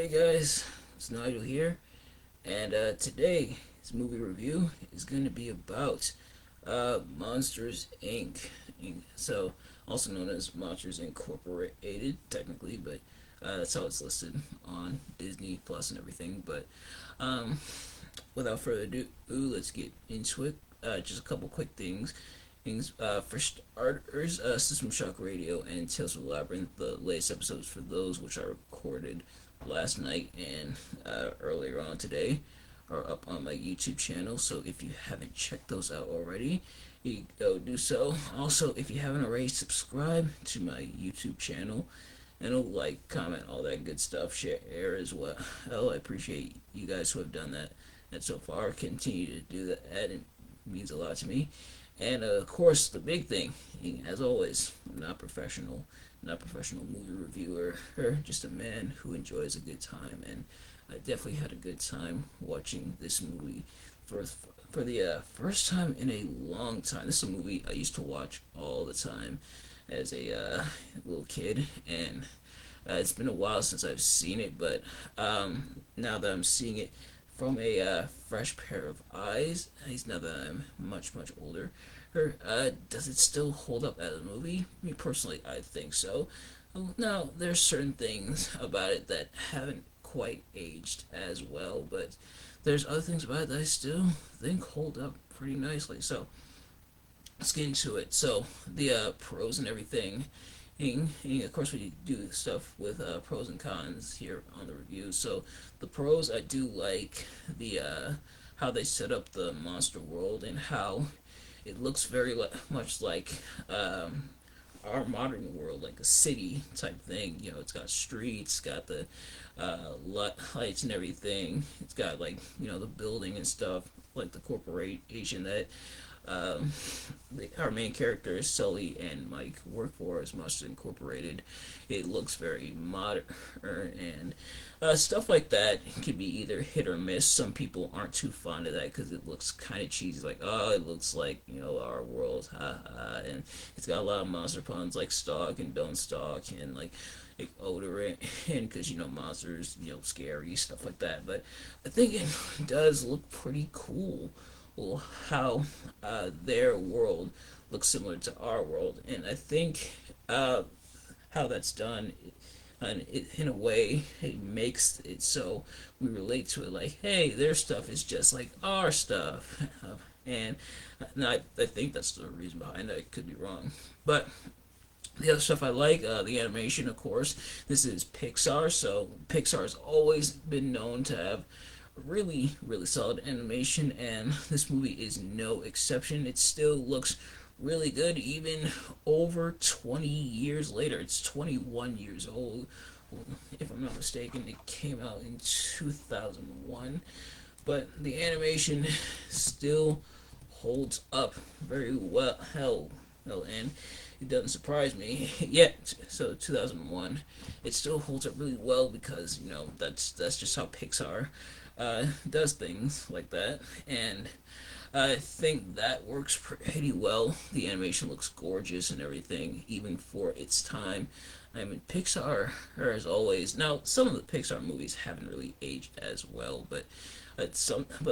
Hey guys, it's Nigel here, and today's movie review is going to be about Monsters Inc. So, also known as Monsters Incorporated, technically, but that's how it's listed on Disney Plus and everything. But um, without further ado, let's get into it. Just a couple quick things. For starters, System Shock Radio and Tales of the Labyrinth, the latest episodes for those which I recorded last night and earlier on today are up on my YouTube channel. So if you haven't checked those out already, you go do so. Also, if you haven't already, subscribe to my YouTube channel and like, comment, all that good stuff. Share as well. I appreciate you guys who have done that and so far. Continue to do that. It means a lot to me. And of course, the big thing, as always, I'm not professional movie reviewer, or just a man who enjoys a good time. And I definitely had a good time watching this movie for for the first time in a long time. This is a movie I used to watch all the time as a little kid, and it's been a while since I've seen it. But now that I'm seeing it from a fresh pair of eyes, now that I'm much older, does it still hold up as a movie? Me personally, I think so. Now, there's certain things about it that haven't quite aged as well, but there's other things about it that I still think hold up pretty nicely. So let's get into it. So the pros and everything. And of course, we do stuff with pros and cons here on the review. So the pros, I do like the how they set up the monster world and how it looks very much like our modern world, like a city type thing. You know, it's got streets, got the lights and everything. It's got, like, the building and stuff, like the corporation that um, our main characters Sully and Mike work for, as much as Incorporated. It looks very modern, and stuff like that can be either hit or miss. Some people aren't too fond of that because it looks kind of cheesy, like, oh, it looks like, our world, ha ha. And it's got a lot of monster puns like stalk and don't stalk, and like odor, and because monsters, scary stuff like that. But I think it does look pretty cool how their world looks similar to our world, and I think how that's done, and in a way, it makes it so we relate to it. Like, hey, their stuff is just like our stuff, and I think that's the reason behind it. I could be wrong, but the other stuff I like, the animation, of course. This is Pixar, so Pixar has always been known to have really solid animation, and this movie is no exception. It still looks really good, even over 20 years later. It's 21 years old, if I'm not mistaken. It came out in 2001, but the animation still holds up very well. Hell, and it doesn't surprise me yet. So 2001, it still holds up really well because that's just how Pixar does things like that, and I think that works pretty well. The animation looks gorgeous and everything, even for its time. I mean, Pixar, as always. Now, some of the Pixar movies haven't really aged as well, but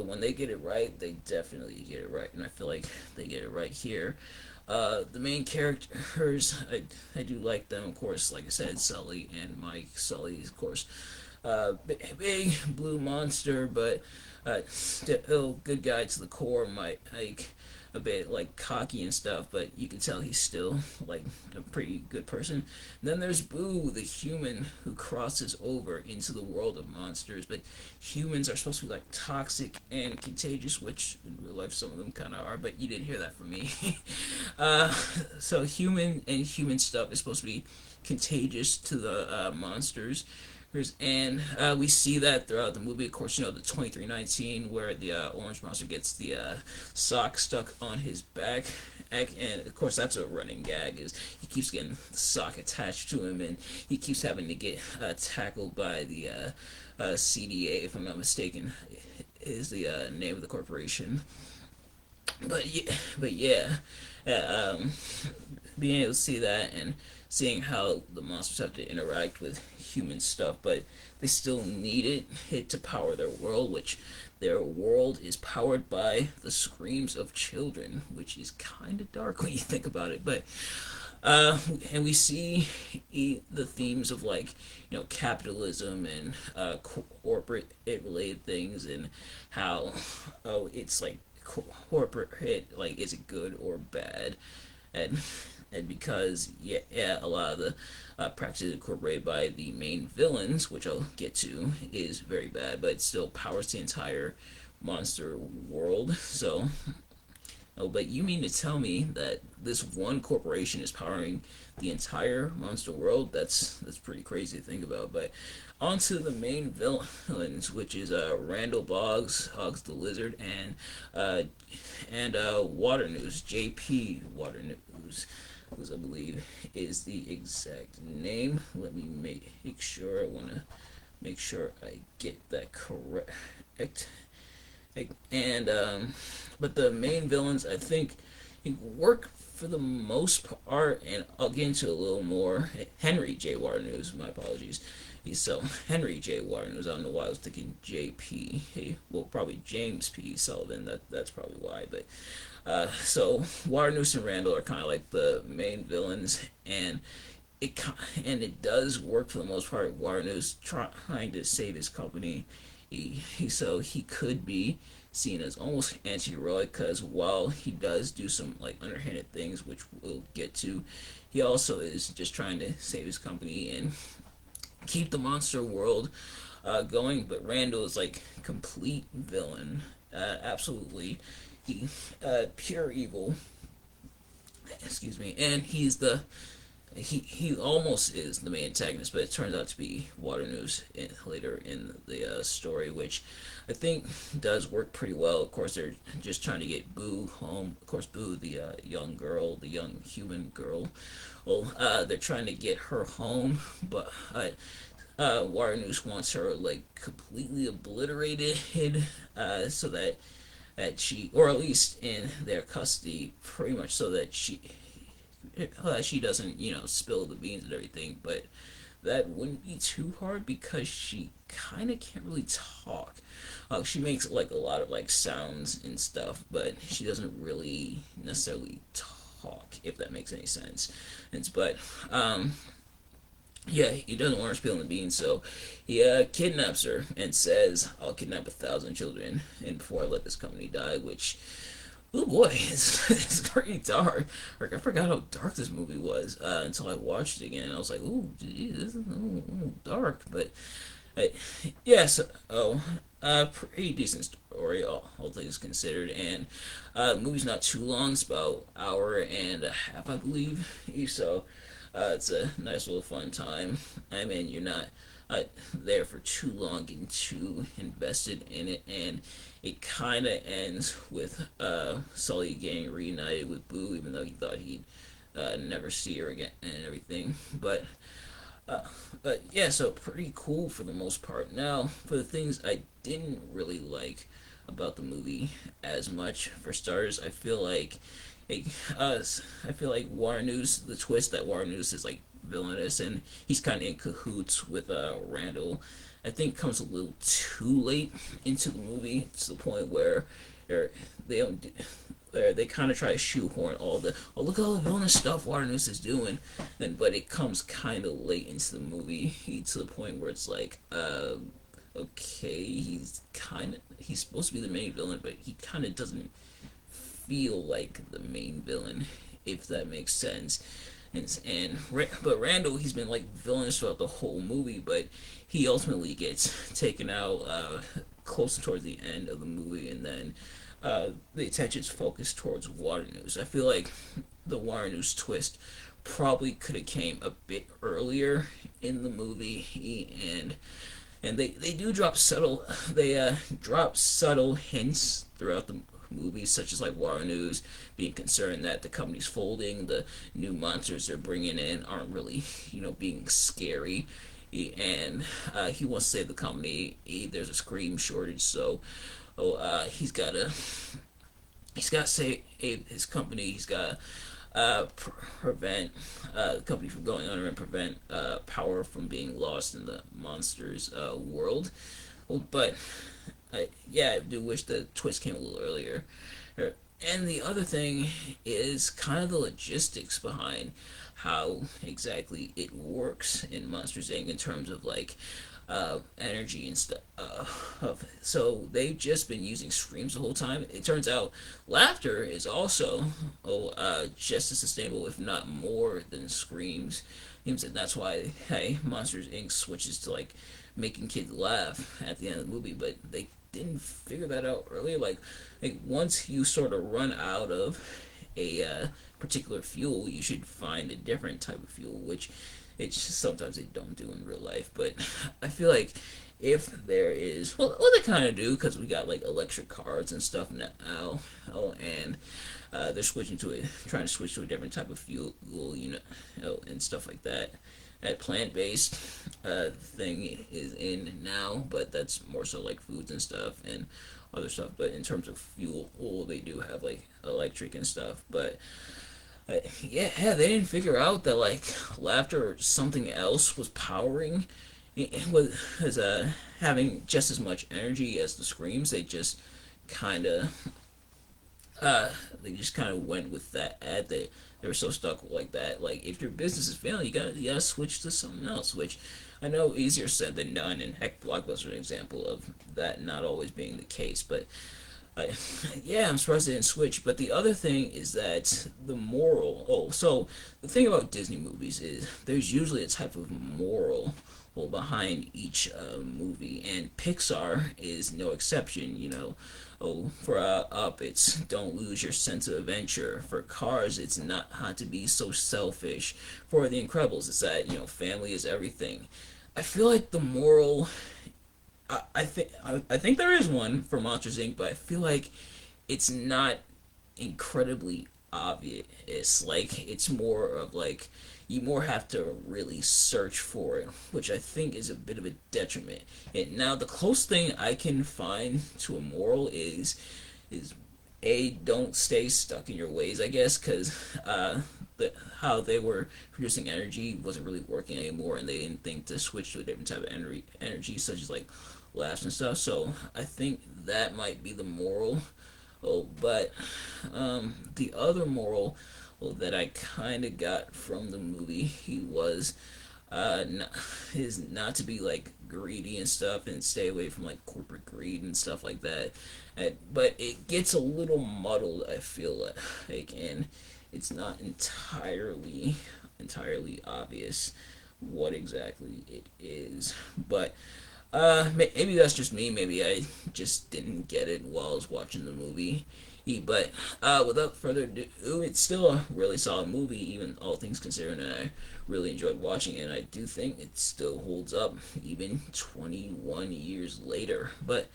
when they get it right, they definitely get it right, and I feel like they get it right here. The main characters, I do like them, of course. Like I said, Sully and Mike. Sully, of course, big blue monster, but still good guy to the core. Mike, a bit like cocky and stuff, but you can tell he's still like a pretty good person. And then there's Boo, the human who crosses over into the world of monsters. But humans are supposed to be like toxic and contagious, which in real life some of them kind of are. But you didn't hear that from me. uh, so human stuff is supposed to be contagious to the monsters. And we see that throughout the movie. Of course, the 2319, where the orange monster gets the sock stuck on his back. And of course, that's a running gag. Is he keeps getting the sock attached to him, and he keeps having to get tackled by the CDA, if I'm not mistaken, is the name of the corporation. But yeah, uh, um, being able to see that and seeing how the monsters have to interact with human stuff, but they still need it to power their world, which their world is powered by the screams of children, which is kind of dark when you think about it. But and we see the themes of, like, capitalism and corporate related things, and how, oh, it's like corporate, like, is it good or bad, and because, yeah, a lot of the practices incorporated by the main villains, which I'll get to, is very bad, but it still powers the entire monster world. So, oh, but you mean to tell me that this one corporation is powering the entire monster world? That's pretty crazy to think about. But on to the main villains, which is Randall Hogs the Lizard, uh, Water News, JP Water News, who's, I believe, is the exact name. Let me make sure. I want to make sure I get that correct. And but the main villains, I think, work for the most part, and I'll get into a little more. Henry J. News, my apologies. So Henry J. News. I don't know why I was thinking J.P. Hey, well, probably James P. Sullivan. That's probably why. But so News and Randall are kind of like the main villains, and it it does work for the most part. News trying to save his company. So he could be seen as almost anti-heroic, because while he does do some, like, underhanded things, which we'll get to, he also is just trying to save his company and keep the monster world going. But Randall is like complete villain, absolutely, he pure evil. Excuse me, and he almost is the main antagonist, but it turns out to be Water News later in the story, which I think does work pretty well. Of course, they're just trying to get Boo home. Of course, Boo, the young girl, the young human girl. Well, they're trying to get her home, but Water News wants her, like, completely obliterated, so that she, or at least in their custody, pretty much, so that she doesn't, spill the beans and everything. But that wouldn't be too hard, because she kind of can't really talk. She makes, like, a lot of, like, sounds and stuff, but she doesn't really necessarily talk, if that makes any sense. But yeah, he doesn't want her spilling the beans, so he kidnaps her and says, "I'll kidnap 1,000 children, and before I let this company die," which, oh boy, it's pretty dark. Like, I forgot how dark this movie was until I watched it again. I was like, "Ooh, geez, this is a little dark." But uh, yeah, so, pretty decent story, all things considered. And the movie's not too long; it's about an hour and a half, I believe. So it's a nice little fun time. I mean, you're not there for too long, getting too invested in it, and it kind of ends with Sully getting reunited with Boo, even though he thought he'd never see her again and everything. Uh, but yeah, so pretty cool for the most part. Now, for the things I didn't really like about the movie as much, for starters, like, I feel like Water News, the twist that Water News is, like, villainous, and he's kind of in cahoots with Randall, I think comes a little too late into the movie, to the point where they're, they don't they kind of try to shoehorn all the, oh, look at all the villainous stuff Water News is doing, then, but it comes kind of late into the movie, to the point where it's like, okay, he's supposed to be the main villain, but he kind of doesn't feel like the main villain, if that makes sense. But Randall, he's been, like, villainous throughout the whole movie, but he ultimately gets taken out close towards the end of the movie, and then the attention's focused towards Water News. I feel like the Water News twist probably could have came a bit earlier in the movie, and they do drop subtle hints throughout the movies, such as, like, Water News being concerned that the company's folding, the new monsters they're bringing in aren't really, being scary, and he wants to save the company. There's a scream shortage, so he's got to save his company. He's got prevent the company from going under and prevent power from being lost in the monsters world. Well, but yeah, I do wish the twist came a little earlier. And the other thing is kind of the logistics behind how exactly it works in Monsters Inc. in terms of like energy and stuff. So they've just been using screams the whole time. It turns out laughter is also just as sustainable, if not more, than screams. And that's why hey, Monsters Inc. switches to like making kids laugh at the end of the movie, but they didn't figure that out earlier. Like once you sort of run out of a particular fuel, you should find a different type of fuel, which it's just sometimes they don't do in real life. But I feel like if there is, well they kind of do because we got like electric cars and stuff now. Oh, and they're switching to it, trying to switch to a different type of fuel, and stuff like that. That plant-based thing is in now, but that's more so like foods and stuff and other stuff. But in terms of fuel, well, they do have like electric and stuff. But yeah, they didn't figure out that like laughter or something else was powering it was having just as much energy as the screams. Kind of they just kind of went with that ad. They were so stuck like that. Like if your business is failing, you gotta switch to something else. Which I know easier said than done. And heck, Blockbuster is an example of that not always being the case. But I, yeah, I'm surprised they didn't switch. But the other thing is that the moral. Oh, so the thing about Disney movies is there's usually a type of moral well behind each movie, and Pixar is no exception. Oh, for Up, it's don't lose your sense of adventure. For Cars, it's not how to be so selfish. For The Incredibles, it's that family is everything. I feel like the moral I think there is one for Monsters Inc., but I feel like it's not incredibly obvious. It's like it's more of like you more have to really search for it, which I think is a bit of a detriment. And now the close thing I can find to a moral is a don't stay stuck in your ways, I guess, because how they were producing energy wasn't really working anymore, and they didn't think to switch to a different type of energy such as like laughs and stuff. So I think that might be the moral. Oh, but the other moral, well, that I kind of got from the movie, he was not, is not to be like greedy and stuff and stay away from like corporate greed and stuff like that. But it gets a little muddled, I feel like, and it's not entirely obvious what exactly it is. But maybe that's just me. Maybe I just didn't get it while I was watching the movie. But without further ado, it's still a really solid movie, even all things considered, and I really enjoyed watching it. And I do think it still holds up, even 21 years later. But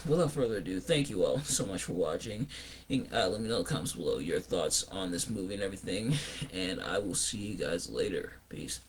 without further ado, thank you all so much for watching. And, let me know in the comments below your thoughts on this movie and everything, and I will see you guys later. Peace.